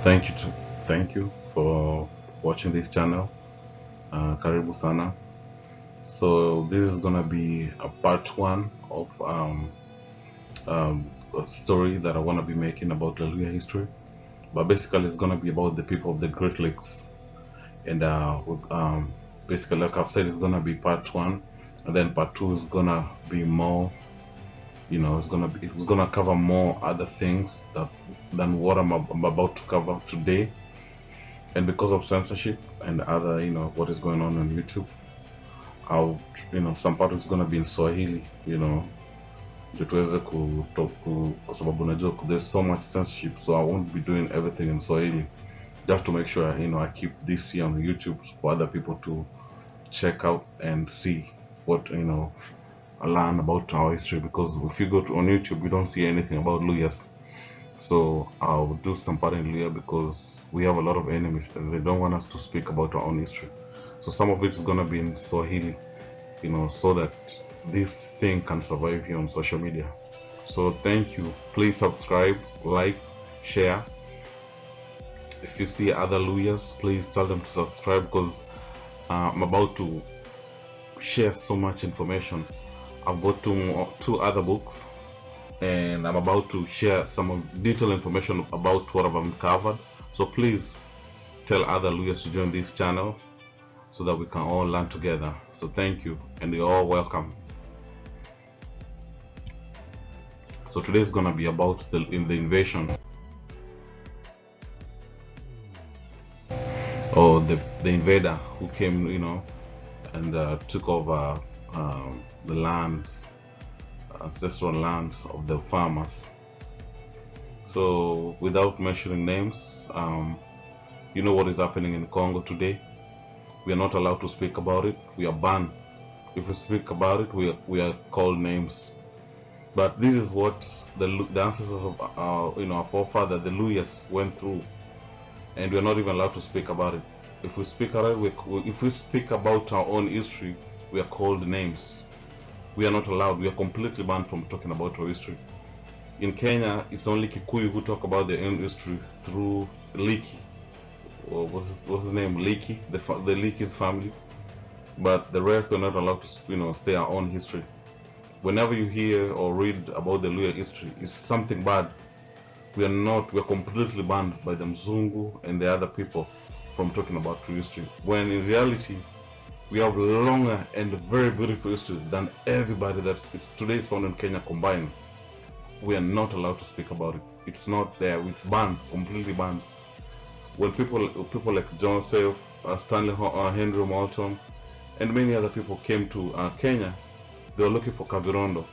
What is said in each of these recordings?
Thank you to thank you for watching this channel. Karibu sana. So this is gonna be a part one of a story that I wanna be making about Luya history. But basically, it's gonna be about the people of the Great Lakes, and basically, like I've said, it's gonna be part one, and then part two is gonna be more. It's gonna cover more other things than what I'm about to cover today. And because of censorship and other, what is going on YouTube, I'll, some part is gonna be in Swahili, ndio tuweze kwa sababu najua there's so much censorship, so I won't be doing everything in Swahili, just to make sure I keep this here on YouTube for other people to check out and see what learn about our history, because if you go on YouTube you don't see anything about Luyas. So I'll do some part in Luya because we have a lot of enemies and they don't want us to speak about our own history. So some of it is gonna be in Swahili, so that this thing can survive here on social media. So thank you. Please subscribe, like, share. If you see other Luyas, please tell them to subscribe, because I'm about to share so much information. I've got two other books, and I'm about to share some detailed information about what I've uncovered. So please tell other Luyas to join this channel so that we can all learn together. So thank you, and you're all welcome. So today is gonna be about the invasion, or the invader who came, and took over the lands, ancestral lands of the farmers. So without mentioning names, you know what is happening in Congo today. We are not allowed to speak about it. We are banned. If we speak about it, we are called names. But this is what the ancestors of our forefathers, the Luyas, went through, and we are not even allowed to speak about it. If we speak about it, if we speak about our own history, we are called names. We are not allowed. We are completely banned from talking about our history. In Kenya, it's only Kikuyu who talk about their own history through Liki. Or what's his name? Liki, the Liki's family. But the rest are not allowed to, say our own history. Whenever you hear or read about the Luya history, it's something bad. We are completely banned by the Mzungu and the other people from talking about true history. When in reality, we have longer and very beautiful history than everybody that today is found in Kenya combined. We are not allowed to speak about it. It's not there. It's banned, completely banned. When people like Joseph, Stanley, Henry Moulton, and many other people came to Kenya, they were looking for Kavirondo,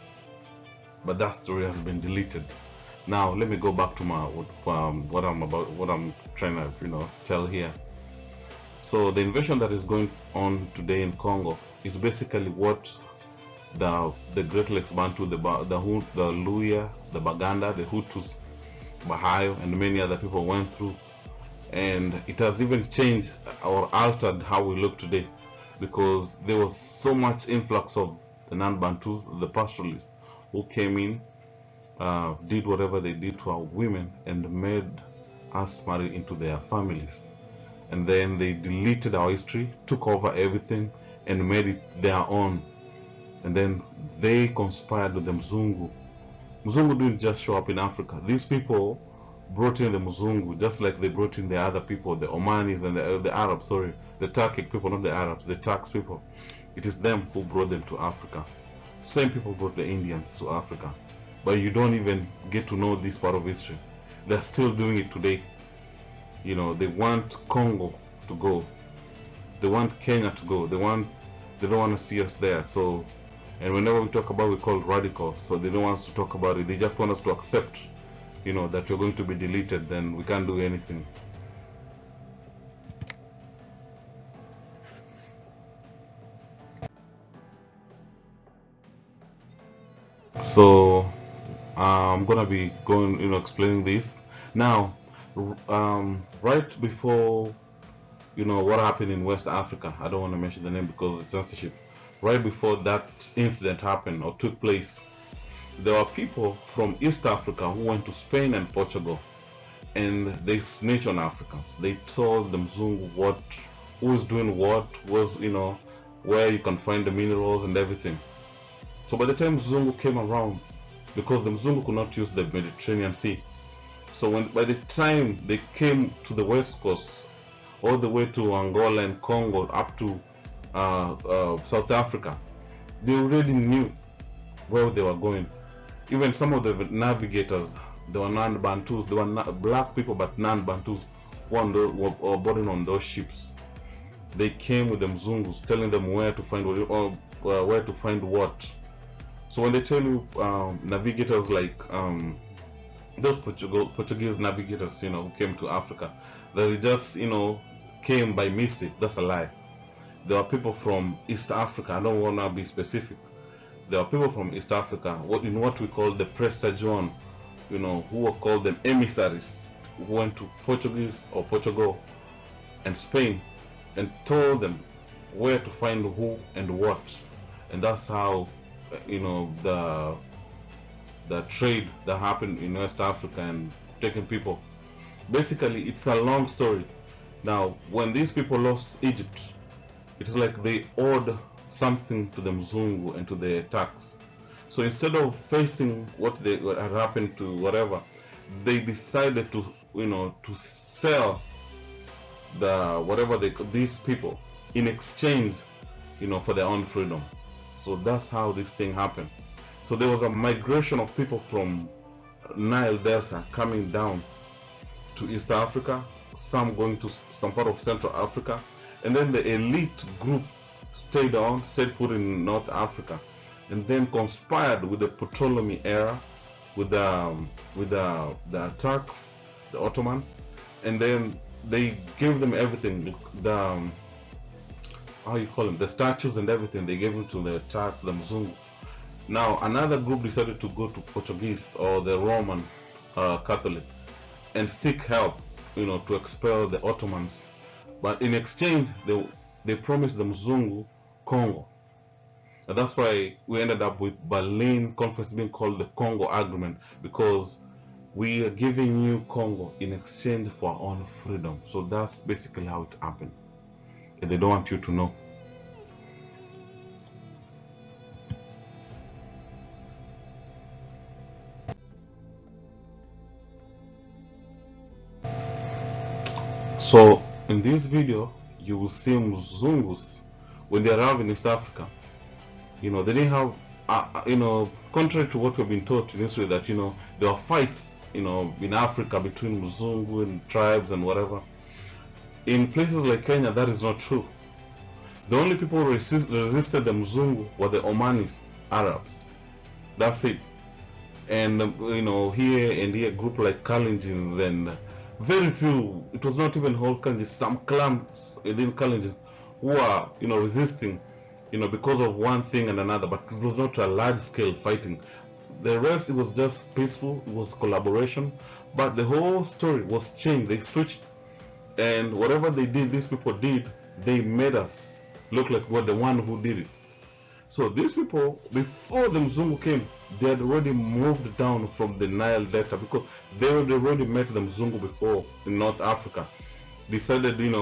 but that story has been deleted. Now let me go back to what I'm trying to tell here. So the invasion that is going on today in Congo is basically what the Great Lakes Bantu, the Luya, the Baganda, the Hutus, Bahayo, and many other people went through. And it has even changed or altered how we look today, because there was so much influx of the non-Bantus, the pastoralists, who came in, did whatever they did to our women, and made us marry into their families. And then they deleted our history, took over everything, and made it their own. And then they conspired with the Mzungu. Mzungu didn't just show up in Africa. These people brought in the Mzungu, just like they brought in the other people, the Omanis and the Arabs, the Turkic people, not the Arabs, the Turks people. It is them who brought them to Africa. Same people brought the Indians to Africa. But you don't even get to know this part of history. They're still doing it today. They want Congo to go. They want Kenya to go. They don't want to see us there. So, and whenever we talk about it, we call it radical. So they don't want us to talk about it. They just want us to accept, that you're going to be deleted and we can't do anything. So I'm gonna be going, explaining this now. Right before, what happened in West Africa, I don't want to mention the name because it's censorship. Right before that incident happened or took place, there were people from East Africa who went to Spain and Portugal, and they snitch on Africans. They told the Mzungu who is doing what, was, where you can find the minerals and everything. So by the time Mzungu came around, because the Mzungu could not use the Mediterranean Sea, so by the time they came to the west coast, all the way to Angola and Congo, up to South Africa, they already knew where they were going. Even some of the navigators, they were non-Bantus, they were not black people but non-Bantus, were boarding on those ships. They came with the Mzungus, telling them where to find where to find what. So when they tell you navigators like those Portuguese navigators, who came to Africa, that they just, came by mistake, that's a lie. There are people from East Africa. I don't want to be specific. There are people from East Africa, in what we call the Presta John, who were called them emissaries, who went to Portugal and Spain and told them where to find who and what. And that's how, the trade that happened in West Africa and taking people. Basically, it's a long story. Now, when these people lost Egypt, it is like they owed something to the Mzungu and to the tax. So instead of facing what had happened to whatever, they decided to, to sell these people in exchange, for their own freedom. So that's how this thing happened. So there was a migration of people from Nile Delta coming down to East Africa, some going to some part of Central Africa, and then the elite group stayed put in North Africa, and then conspired with the Ptolemy era, with the Turks, the Ottoman, and then they gave them everything, the statues and everything. They gave it to the Turks, the Mzungu. Now another group decided to go to Portuguese or the Roman Catholic and seek help, to expel the Ottomans. But in exchange, they promised the Mzungu Congo. And that's why we ended up with Berlin Conference being called the Congo Agreement, because we are giving you Congo in exchange for our own freedom. So that's basically how it happened. And they don't want you to know. So in this video, you will see Mzungus when they arrive in East Africa. They didn't have, contrary to what we've been taught in history, that there were fights, in Africa between Mzungu and tribes and whatever. In places like Kenya, that is not true. The only people who resisted the Mzungu were the Omanis, Arabs. That's it. And here and here, group like Kalenjins and very few, it was not even whole countries, some clans within Kalenjins who are, resisting, because of one thing and another, but it was not a large scale fighting. The rest, it was just peaceful, it was collaboration, but the whole story was changed. They switched, and whatever they did, these people did, they made us look like we're the one who did it. So these people, before the Mzungu came, they had already moved down from the Nile Delta, because they had already met the Mzungu before in North Africa. Decided, they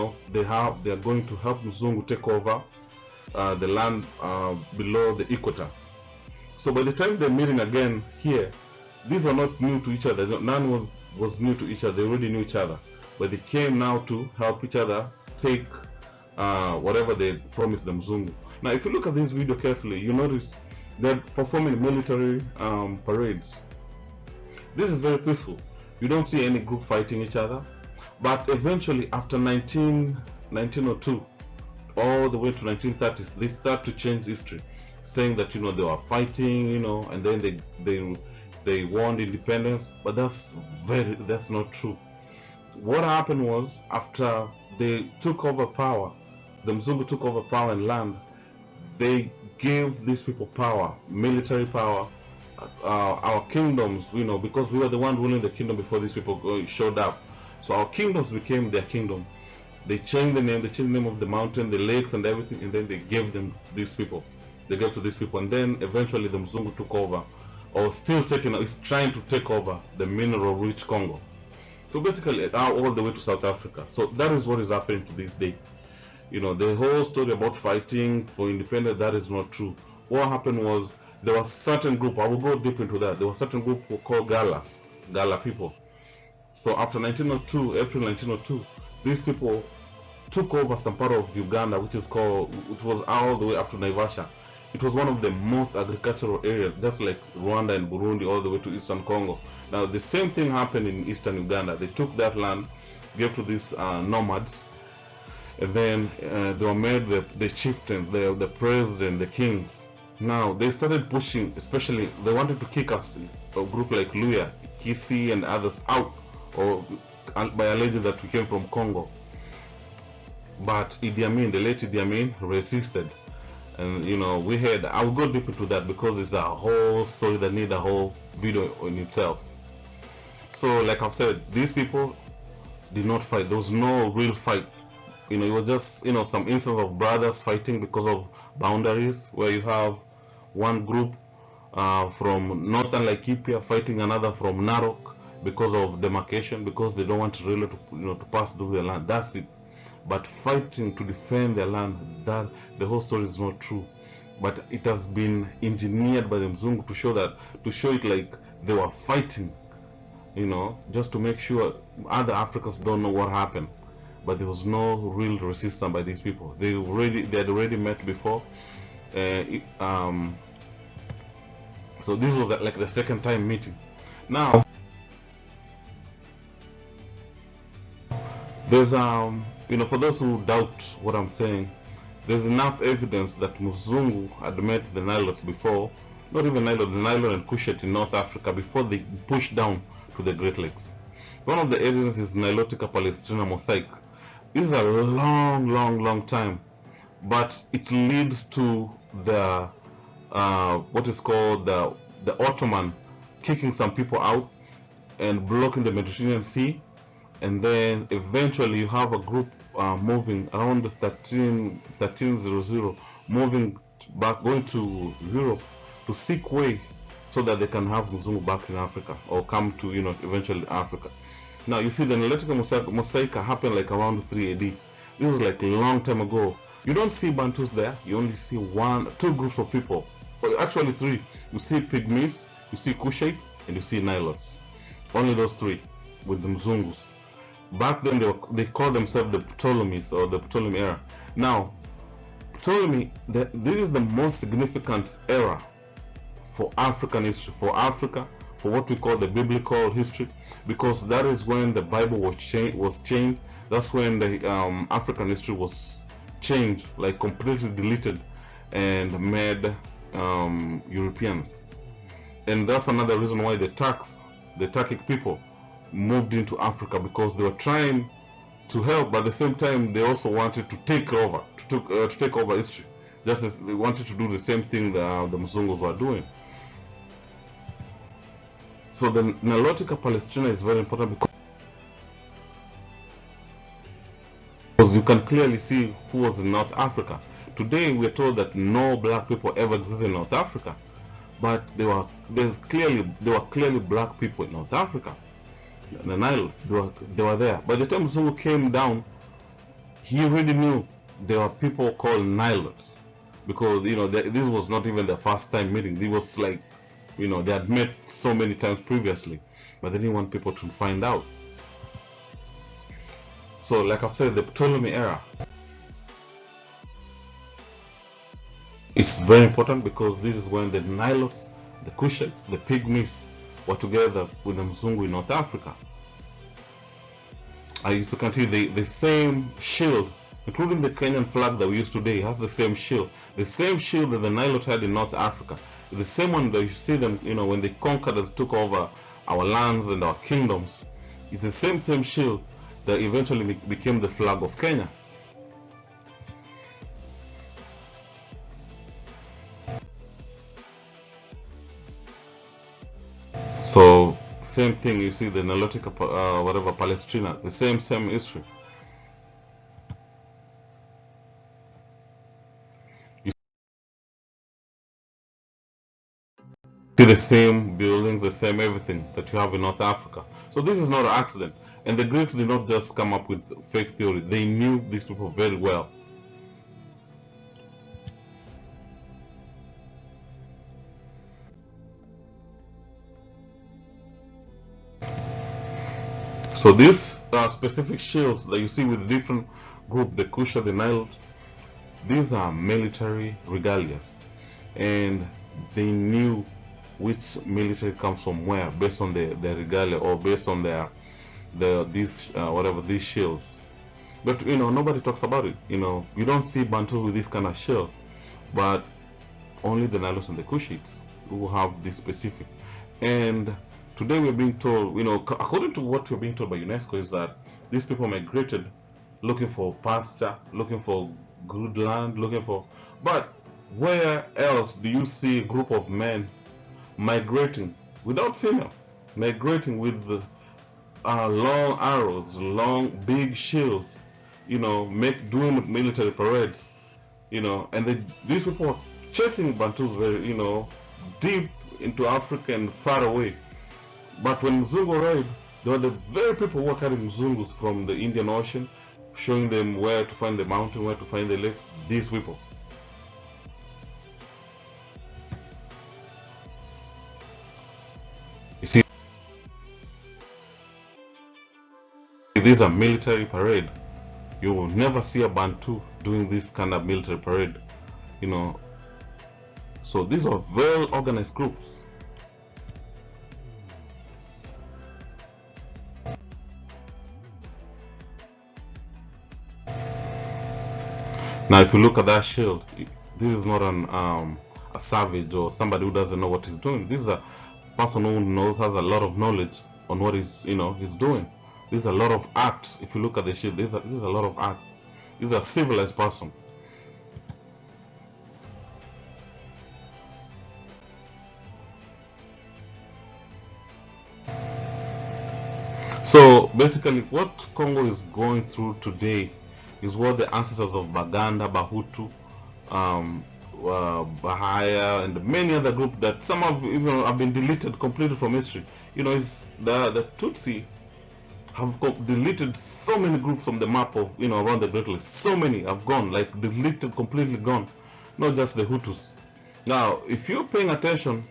are going to help Mzungu take over the land below the equator. So by the time they're meeting again here, these are not new to each other. None was new to each other. They already knew each other, but they came now to help each other take whatever they promised the Mzungu. Now, if you look at this video carefully, you notice they're performing military parades. This is very peaceful. You don't see any group fighting each other. But eventually, after 1902, all the way to 1930s, they start to change history, saying that they were fighting, and then they won independence. But that's not true. What happened was, after they took over power, the Mzungu took over power and land, they gave these people power, military power, our kingdoms, because we were the one ruling the kingdom before these people showed up. So our kingdoms became their kingdom. They changed the name of the mountain, the lakes and everything, and then they gave them these people. They gave to these people, and then eventually the Mzungu took over, or is trying to take over the mineral-rich Congo. So basically, all the way to South Africa. So that is what is happening to this day. The whole story about fighting for independence, that is not true. What happened was there was a certain group, I will go deep into that. There was a certain group who were called Gala people. So after 1902, April 1902, these people took over some part of Uganda, which was all the way up to Naivasha. It was one of the most agricultural areas, just like Rwanda and Burundi, all the way to eastern Congo. Now, the same thing happened in eastern Uganda. They took that land, gave to these nomads, and then they were made the chieftain, the president, the kings. Now, they started pushing, especially, they wanted to kick us, a group like Luya, Kisi, and others out, or by alleging that we came from Congo. But Idi Amin, the late Idi Amin, resisted. And I'll go deep into that because it's a whole story that needs a whole video in itself. So like I've said, these people did not fight. There was no real fight. It was just some instance of brothers fighting because of boundaries, where you have one group from northern Ethiopia fighting another from Narok because of demarcation, because they don't want really to pass through their land. That's it. But fighting to defend their land, that the whole story is not true. But it has been engineered by the Mzungu to show it like they were fighting, just to make sure other Africans don't know what happened. But there was no real resistance by these people. They had already met before. So this was like the second time meeting. Now, there's for those who doubt what I'm saying, there's enough evidence that Mzungu had met the Nilotes before, not even the Nile and Cushet in North Africa, before they pushed down to the Great Lakes. One of the evidences is Nilotica Palestrina mosaic. This is a long time, but it leads to the what is called the Ottoman kicking some people out and blocking the Mediterranean Sea. And then eventually you have a group moving around 1300, moving back, going to Europe to seek way so that they can have Mzungu back in Africa, or come to eventually Africa. Now you see the Nilotica mosaic happened like around 3 AD. This was like a long time ago. You don't see Bantus there. You only see two groups of people. Well, actually three. You see Pygmies, you see Cushites, and you see Nilotes. Only those three with the Mzungus. Back then they called themselves the Ptolemies, or the Ptolemy era. Now, Ptolemy, this is the most significant era for African history, for Africa, for what we call the biblical history, because that is when the Bible was changed. That's when the African history was changed, like completely deleted and made Europeans. And that's another reason why the Turkic people moved into Africa, because they were trying to help, but at the same time they also wanted to take over history, just as they wanted to do the same thing that the Mzungus were doing. So the Nilotica Palestrina is very important because you can clearly see who was in North Africa. Today we are told that no black people ever existed in North Africa, but there were clearly black people in North Africa. The Niles, they were there. By the time Zungu came down, he already knew there were people called Nilotes, because this was not even the first time meeting. It was like they had met so many times previously, but they didn't want people to find out. So like I've said, the Ptolemy era is very important, because this is when the Nilotes, the Cushites, the Pygmies were together with the Mzungu in North Africa. As you can see, the same shield, including the Kenyan flag that we use today, has the same shield. The same shield that the Nilotes had in North Africa. The same one that you see them, when they conquered and took over our lands and our kingdoms. It's the same shield that eventually became the flag of Kenya. So same thing, you see the Nilotica Palestrina, the same history. See the same buildings, the same everything that you have in North Africa. So this is not an accident. And the Greeks did not just come up with fake theory. They knew these people very well. So these specific shields that you see with different group, the Kusha, the Nile, these are military regalias. And they knew which military comes from where based on the regalia or based on these shields. But nobody talks about it. You don't see Bantu with this kind of shield, but only the Nilotes and the Kushites who have this specific. And today we're being told, according to what we're being told by UNESCO, is that these people migrated looking for pasture, looking for good land, but where else do you see a group of men migrating without female, migrating with long arrows, long big shields, doing military parades, and these people are chasing Bantus very, deep into Africa and far away. But when Mzungu arrived, they were the very people who were carrying Mzungus from the Indian Ocean, showing them where to find the mountain, where to find the lakes. These people. You see, these are military parade. You will never see a Bantu doing this kind of military parade, So these are very organized groups. Now, if you look at that shield, this is not a savage or somebody who doesn't know what he's doing. This is a person who knows, has a lot of knowledge on what he's doing. There's a lot of art. If you look at the shield, there's a lot of art. This is a civilized person. So basically, what Congo is going through today is what the ancestors of Baganda, Bahutu, Bahaya, and many other groups that some have even have been deleted completely from history. It's the Tutsi have deleted so many groups from the map of around the Great Lakes. So many have gone, like deleted, completely gone. Not just the Hutus. Now, if you're paying attention,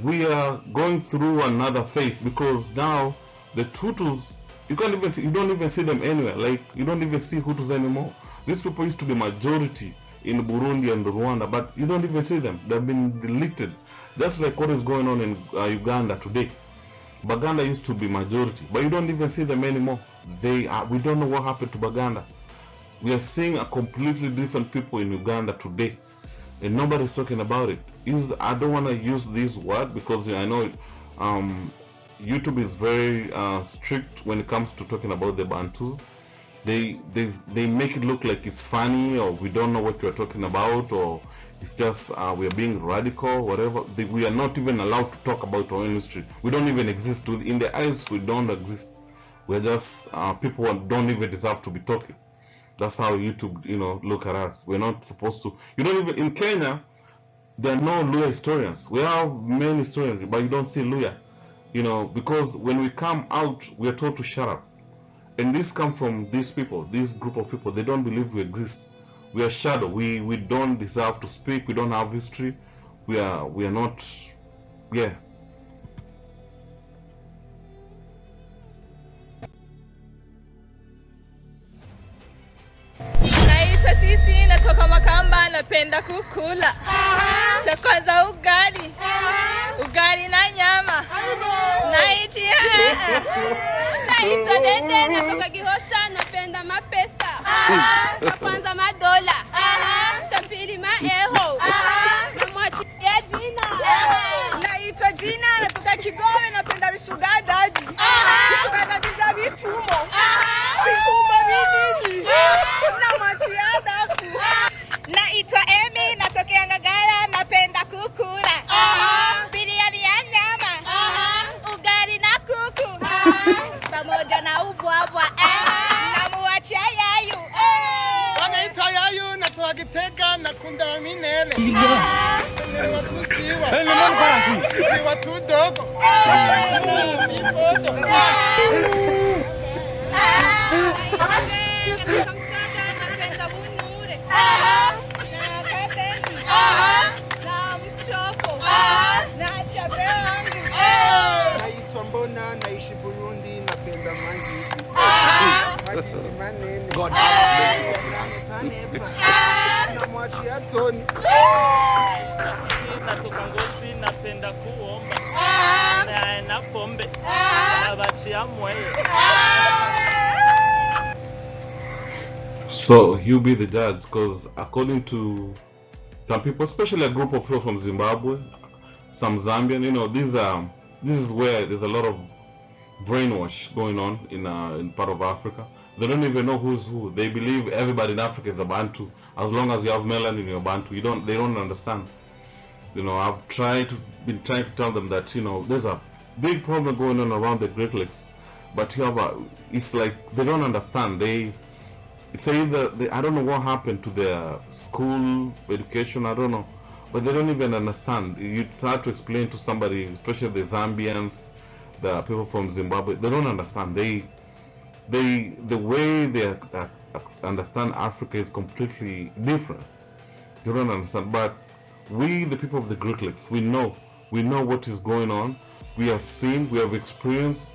we are going through another phase because now the Hutus, you don't even see them anywhere. Like, you don't even see Hutus anymore. These people used to be majority in Burundi and Rwanda, but you don't even see them. They've been deleted. Just like what is going on in Uganda today. Baganda used to be majority, but you don't even see them anymore. We don't know what happened to Baganda. We are seeing a completely different people in Uganda today, and nobody's talking about it. I don't want to use this word because I know YouTube is very strict when it comes to talking about the Bantus. They make it look like it's funny, or we don't know what you're talking about, or it's just we're being radical, whatever. We are not even allowed to talk about our own history. We don't even exist. In their eyes, we don't exist. We're just people who don't even deserve to be talking. That's how YouTube, look at us. We're not supposed to. You don't even in Kenya. There are no Luya historians. We have many historians, but you don't see Luya. Because when we come out, we are told to shut up. And this comes from these people, this group of people. They don't believe we exist. We are shadow. We don't deserve to speak. We don't have history. We are not. Yeah. Naitwa sisi natoka Makamba, napenda kukula. Cha kwanza ugali. Ugali na nyama. Naitwa Dede natoka Gihosha, napenda mapesa. Cha kwanza madola. Cha pili maeho. Namwachi ya jina. Naitwa Jina natoka Kigome, napenda bisugadaji. Bisugadaji za bitumo. Bitumo nini? Namwachi ya dafu. Naitwa Emi natokea Ngagara, napenda kukula. Biriani ya nyama. Ugali na kuku. Pamoja na ubwabwa. Namwachi ya yayu. Wanaitwa yayu natoka Gitega, nakunda minele. Naitwa Mbona, naishi Burundi, napenda mangiti. Mangiti manene. God. Namwachia Tony. Natoka Ngozi, napenda kuomba. Na pombe. Nabachia moyo. So you be the judge, because according to some people, especially a group of people from Zimbabwe, some Zambian, this is where there's a lot of brainwash going on in part of Africa. They don't even know who's who. They believe everybody in Africa is a Bantu. As long as you have melanin, you're Bantu. They don't understand. I've been trying to tell them that there's a big problem going on around the Great Lakes, but it's like they don't understand. It's either I don't know what happened to their school education. I don't know, but they don't even understand. It's hard to explain to somebody, especially the Zambians, the people from Zimbabwe. They don't understand. The way they understand Africa is completely different. They don't understand. But we, the people of the Great Lakes, we know what is going on. We have seen, we have experienced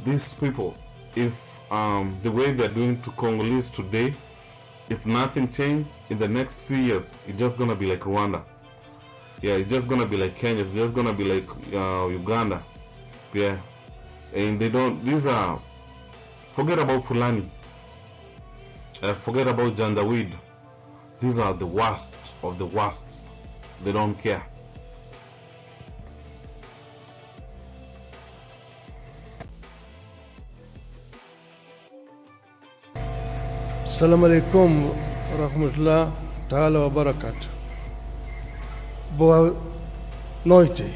these people. If the way they're doing to Congolese today, if nothing changes in the next few years, it's just gonna be like Rwanda. Yeah, it's just gonna be like Kenya. It's just gonna be like Uganda. Yeah, and forget about Fulani. Forget about Jandaweed. These are the worst of the worst. They don't care. Assalamu alaikum rahmatullah ta'ala wa barakatuh. Boa noite.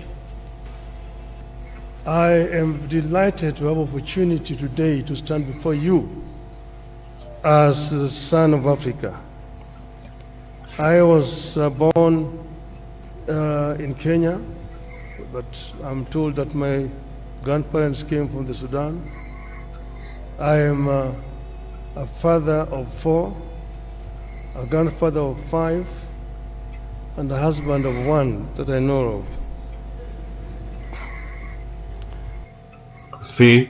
I am delighted to have opportunity today to stand before you as the son of Africa. I was born in Kenya, but I'm told that my grandparents came from the Sudan. I am a father of 4, a grandfather of 5, and a husband of 1 that I know of. See,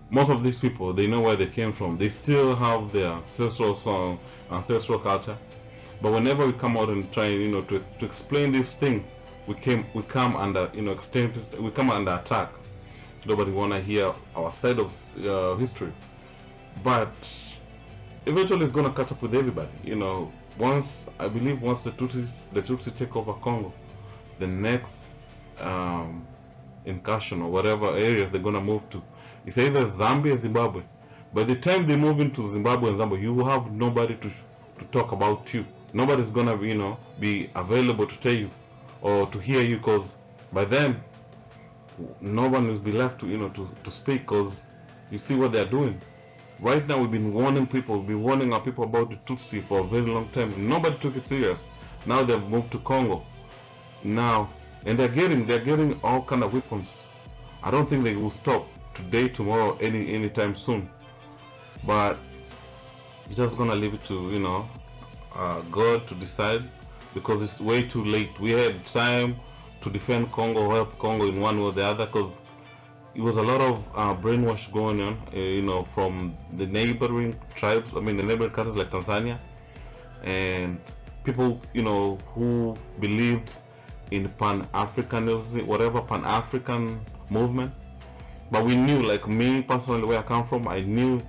most of these people, they know where they came from. They still have their ancestral song, ancestral culture. But whenever we come out and try, to explain this thing, we come under, we come under attack. Nobody wanna hear our side of history. But eventually it's gonna catch up with everybody. Once the Tutsis take over Congo, the next incursion or whatever areas they're gonna move to, it's either Zambia or Zimbabwe. By the time they move into Zimbabwe and Zambia, you will have nobody to talk about you. Nobody's gonna be available to tell you or to hear you, because by then no one will be left to speak, because you see what they're doing. Right now we've been warning our people about the Tutsi for a very long time. Nobody took it serious. Now they've moved to Congo. Now, and they're getting all kind of weapons. I don't think they will stop today, tomorrow, anytime soon. But you're just gonna leave it to God to decide, because it's way too late. We had time to defend Congo, help Congo in one way or the other, because it was a lot of brainwash going on, from the neighboring tribes, the neighboring countries like Tanzania, and people, who believed in Pan-Africanism, whatever Pan-African movement. But we knew, like me personally, where I come from, I knew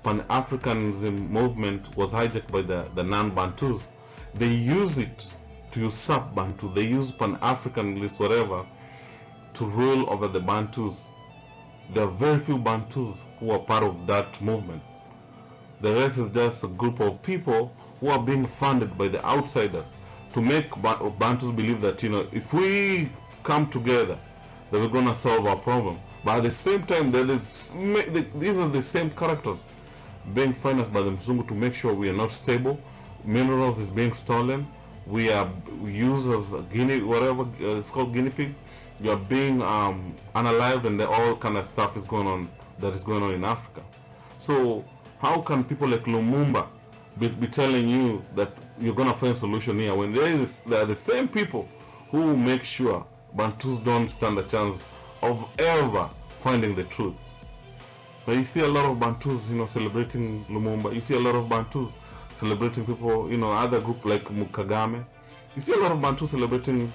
Pan-Africanism movement was hijacked by the non-Bantus. They use it to usurp Bantu. They use Pan-Africanists, whatever, to rule over the Bantus. There are very few Bantus who are part of that movement. The rest is just a group of people who are being funded by the outsiders to make Bantus believe that, if we come together, that we're going to solve our problem. But at the same time, these are the same characters being financed by the Mzungu to make sure we are not stable. Minerals is being stolen. we are used as whatever it's called guinea pigs. You are being unalived, and all kind of stuff is going on in Africa. So how can people like Lumumba be telling you that you're gonna find a solution here when there are the same people who make sure Bantus don't stand a chance of ever finding the truth? But you see a lot of Bantus, celebrating Lumumba. You see a lot of Bantus celebrating people, other group like Mukagame. You see a lot of Bantus celebrating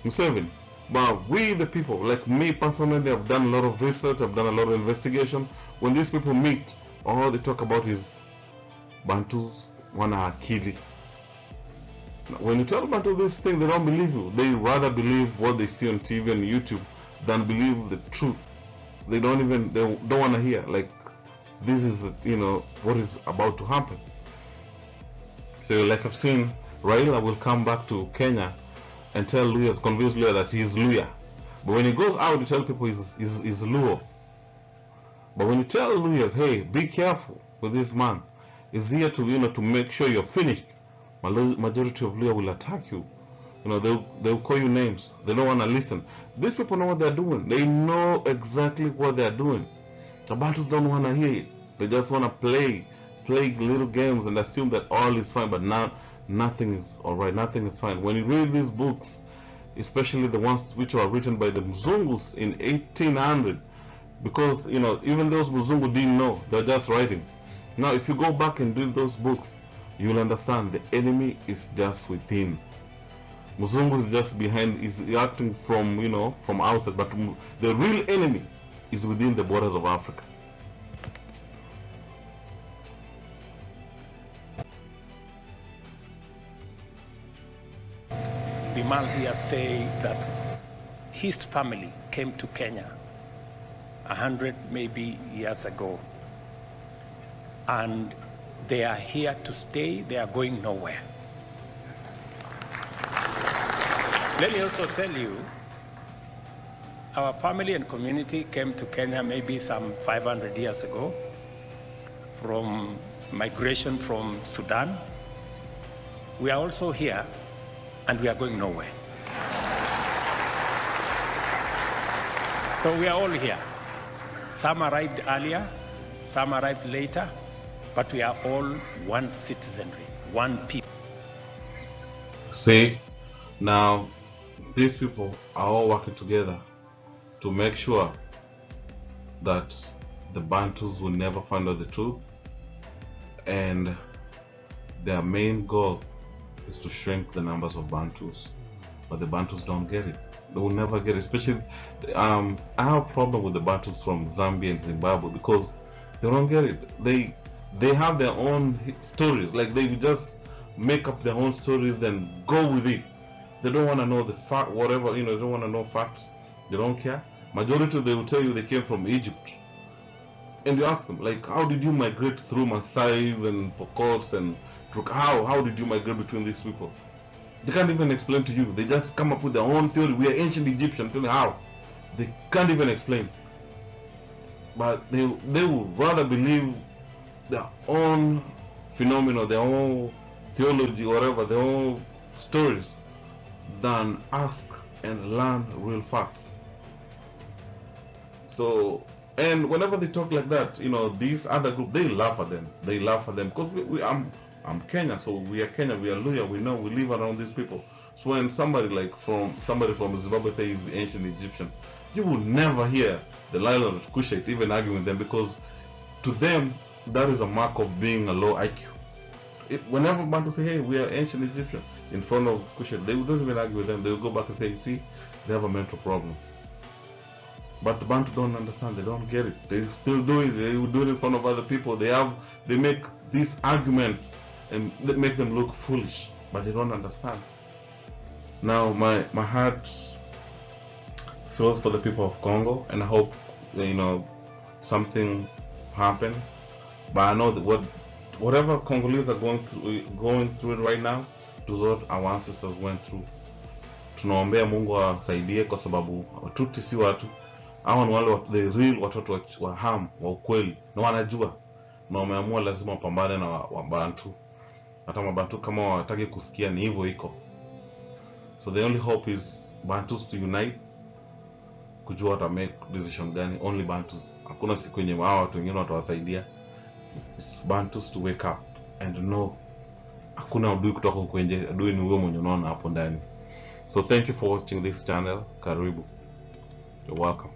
Museveni. But we, the people, like me personally, have done a lot of research, I've done a lot of investigation. When these people meet, all they talk about is Bantus wana akili. When you tell Bantu this thing, they don't believe you. They rather believe what they see on TV and YouTube than believe the truth. They don't want to hear, like, this is, what is about to happen. So, like I've seen, Raila will come back to Kenya and tell Luyas, convince Luya that he is Luya. But when he goes out, you tell people he's Luo. But when you tell Luyas, hey, be careful with this man, he's here to, to make sure you're finished, majority of Luya will attack you. They'll call you names. They don't want to listen. These people know what they're doing. They know exactly what they're doing. The Bantus don't want to hear it. They just want to play little games and assume that all is fine, but now nothing is alright, nothing is fine. When you read these books, especially the ones which were written by the Mzungus in 1800, because even those Mzungu didn't know, they're just writing. Now if you go back and read those books, you'll understand the enemy is just within. Mzungu is just behind, is acting from from outside, but the real enemy is within the borders of Africa. Bimal here say that his family came to Kenya 100 maybe years ago, and they are here to stay. They are going nowhere. Let me also tell you, our family and community came to Kenya maybe some 500 years ago from migration from Sudan. We are also here, and we are going nowhere. So we are all here. Some arrived earlier, some arrived later, but we are all one citizenry, one people. See, now these people are all working together to make sure that the Bantus will never find out the truth, and their main goal is to shrink the numbers of Bantus. But the Bantus don't get it. They will never get it. Especially, I have a problem with the Bantus from Zambia and Zimbabwe because they don't get it. They have their own stories. Like, they just make up their own stories and go with it. They don't want to know the fact, whatever, they don't want to know facts. They don't care. Majority, they will tell you they came from Egypt. And you ask them, like, how did you migrate through Maasai and Pokots and how did you migrate between these people? They can't even explain to you. They just come up with their own theory. We are ancient Egyptians. Tell me how. They can't even explain. But they would rather believe their own phenomena, their own theology, whatever, their own stories, than ask and learn real facts. So, and whenever they talk like that, these other groups, they laugh at them. They laugh at them because I'm Kenya, so we are Kenya, we are Luya, we know, we live around these people. So when somebody from Zimbabwe says he's ancient Egyptian, you will never hear the Nile or Kushite even argue with them, because to them that is a mark of being a low IQ. Whenever Bantu say, hey, we are ancient Egyptian in front of Kushite, they don't even argue with them. They will go back and say, see, they have a mental problem. But the Bantu don't understand, they don't get it. They still do it, they will do it in front of other people. They make this argument and make them look foolish, but they don't understand. Now my heart feels for the people of Congo, and I hope something happen. But I know that whatever Congolese are going through it right now, it was what our ancestors went through. Tunaombea Mungu asaidie, kwa sababu watuti si watu. Hao ni wale the real watoto wa ham wa ukweli, na wanajua, na wameamua lazima wapambane na Wabantu. hata mabantu kama hawataki kusikia ni hivyo iko. So the only hope is Bantus to unite, kujua wata make decision gani. Only Bantus, hakuna siku yenye hawa watu wengine watawasaidia. It's Bantus to wake up and know hakuna adui kutoka huko nje, adui ni wewe mwenye unaona hapo ndani. So thank you for watching this channel. Karibu, you're welcome.